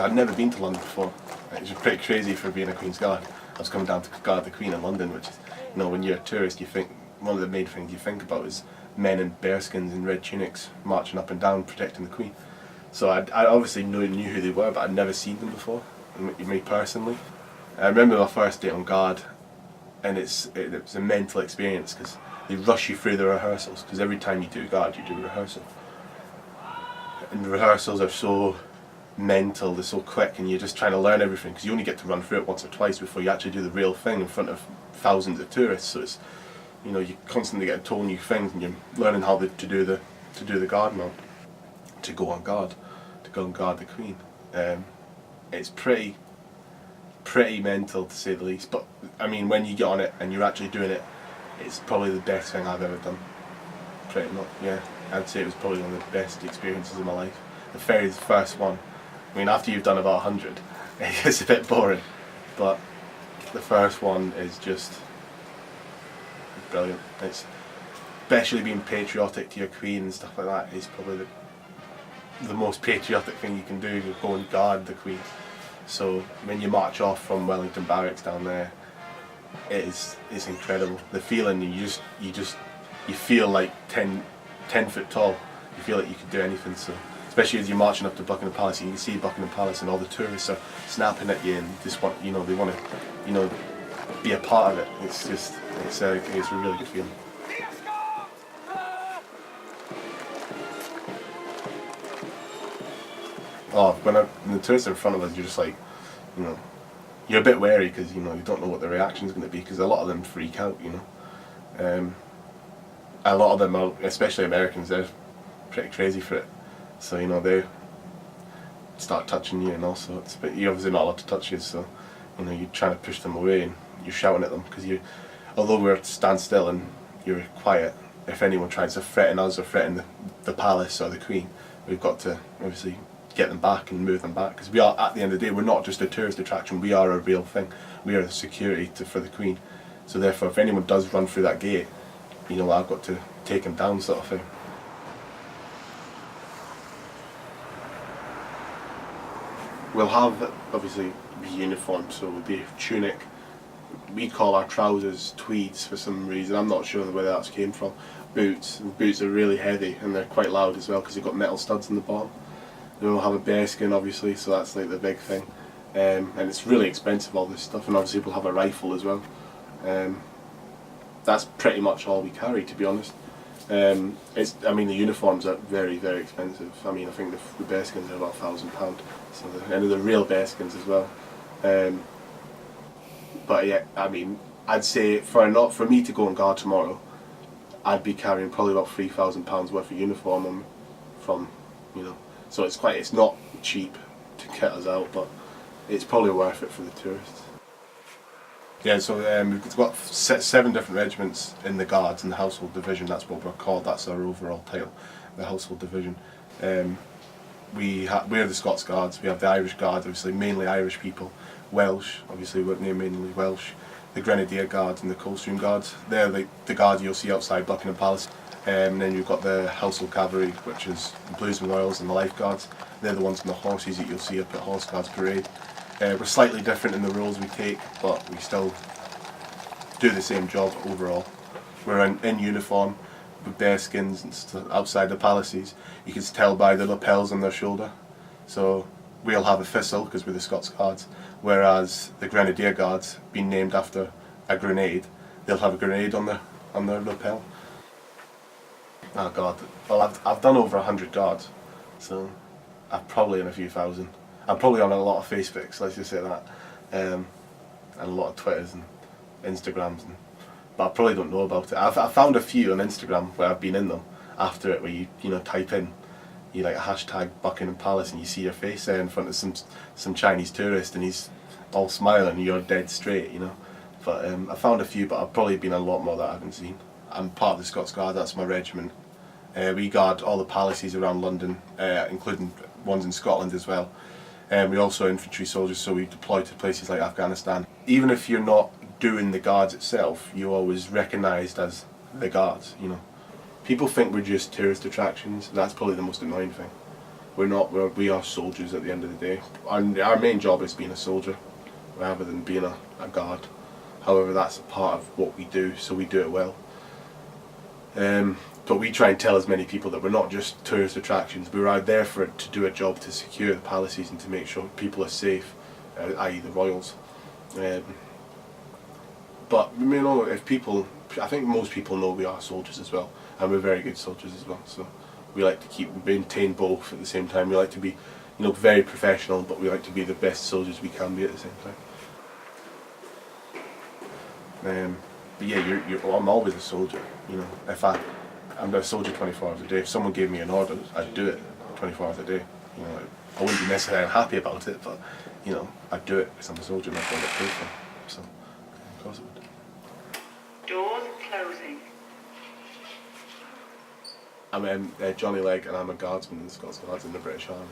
I'd never been to London before. It was pretty crazy for being a Queen's Guard. I was coming down to guard the Queen in London, which is, when you're a tourist, you think one of the main things you think about is men in bearskins and red tunics marching up and down protecting the Queen. So I obviously knew who they were, but I'd never seen them before, me personally. I remember my first day on guard, and it was a mental experience because they rush you through the rehearsals, because every time you do guard you do a rehearsal. And the rehearsals are so mental, they're so quick, and you're just trying to learn everything because you only get to run through it once or twice before you actually do the real thing in front of thousands of tourists. So it's, you constantly get told new things, and you're learning how to do the guard mount, to go and guard the Queen. It's pretty mental, to say the least. But I mean, when you get on it and you're actually doing it, it's probably the best thing I've ever done. Pretty much, yeah. I'd say it was probably one of the best experiences of my life. The very first one. I mean, after you've done about 100, it gets a bit boring. But the first one is just brilliant. It's, especially being patriotic to your Queen and stuff like that, is probably the most patriotic thing you can do, to go and guard the Queen. So when you march off from Wellington Barracks down there, it's incredible. The feeling, you feel like 10 foot tall. You feel like you could do anything. So especially as you're marching up to Buckingham Palace, you can see Buckingham Palace and all the tourists are snapping at you, and just want, they want to, be a part of it. It's a really good feeling. Oh, when the tourists are in front of us, you're just like, you're a bit wary because you don't know what the reaction is going to be, because a lot of them freak out. A lot of them are, especially Americans, they're pretty crazy for it. So they start touching you and all sorts, but you're obviously not allowed to touch you. So you're trying to push them away and you're shouting at them, because although we're stand still and you're quiet, if anyone tries to threaten us or threaten the palace or the Queen, we've got to obviously get them back and move them back, because we are, at the end of the day, we're not just a tourist attraction, we are a real thing. We are the security for the Queen. So therefore, if anyone does run through that gate, I've got to take him down, sort of thing. We'll have, obviously, uniform, so it would be tunic. We call our trousers tweeds for some reason, I'm not sure where that came from. Boots. Boots are really heavy and they're quite loud as well, because they've got metal studs in the bottom. Then we'll have a bearskin, obviously, so that's like the big thing. And it's really expensive, all this stuff, and obviously we'll have a rifle as well. That's pretty much all we carry, to be honest. The uniforms are very, very expensive. I mean, I think the bearskins are about £1,000, so the real bearskins as well. But yeah, I mean, I'd say for me to go on guard tomorrow, I'd be carrying probably about £3,000 worth of uniform from. So it's not cheap to get us out, but it's probably worth it for the tourists. Yeah, so we've got 7 different regiments in the Guards, in the Household Division. That's what we're called. That's our overall title, the Household Division. We're the Scots Guards. We have the Irish Guards, obviously mainly Irish people. Welsh, obviously we're mainly Welsh. The Grenadier Guards and the Coldstream Guards. They're the guards you'll see outside Buckingham Palace. And then you've got the Household Cavalry, which is the Blues and Royals and the Life Guards. They're the ones on the horses that you'll see up at Horse Guards Parade. We're slightly different in the roles we take, but we still do the same job overall. We're in uniform with bearskins and outside the palaces. You can tell by the lapels on their shoulder. So we'll have a thistle because we're the Scots Guards, whereas the Grenadier Guards, being named after a grenade, they'll have a grenade on their lapel. Oh God! Well, I've done over 100 guards, so I'm probably in a few thousand. I'm probably on a lot of Facebooks, let's just say that, and a lot of Twitters and Instagrams, but I probably don't know about it. I found a few on Instagram where I've been in them after it, where you type in, like a hashtag Buckingham Palace, and you see your face there in front of some Chinese tourist, and he's all smiling, and you're dead straight, But I found a few, but I've probably been a lot more that I haven't seen. I'm part of the Scots Guard. That's my regiment. We guard all the palaces around London, including ones in Scotland as well. We're also infantry soldiers, so we deploy to places like Afghanistan. Even if you're not doing the Guards itself, you're always recognised as the Guards. People think we're just tourist attractions. That's probably the most annoying thing. we are soldiers at the end of the day. Our main job is being a soldier rather than being a guard. However, that's a part of what we do, so we do it well. But we try and tell as many people that we're not just tourist attractions. We're out there to do a job to secure the palaces and to make sure people are safe, i.e. the royals. But you know, I think most people know we are soldiers as well, and we're very good soldiers as well. So we like to maintain both at the same time. We like to be, you know, very professional, but we like to be the best soldiers we can be at the same time. But yeah, I'm always a soldier. You know, I'm a soldier 24 hours a day. If someone gave me an order, I'd do it 24 hours a day. You know, I wouldn't be necessarily happy about it, but you know, I'd do it because I'm a soldier and that's what I get paid for. So, of course I would. Doors closing. I'm Johnny Legg and I'm a guardsman in the Scots Guards in the British Army.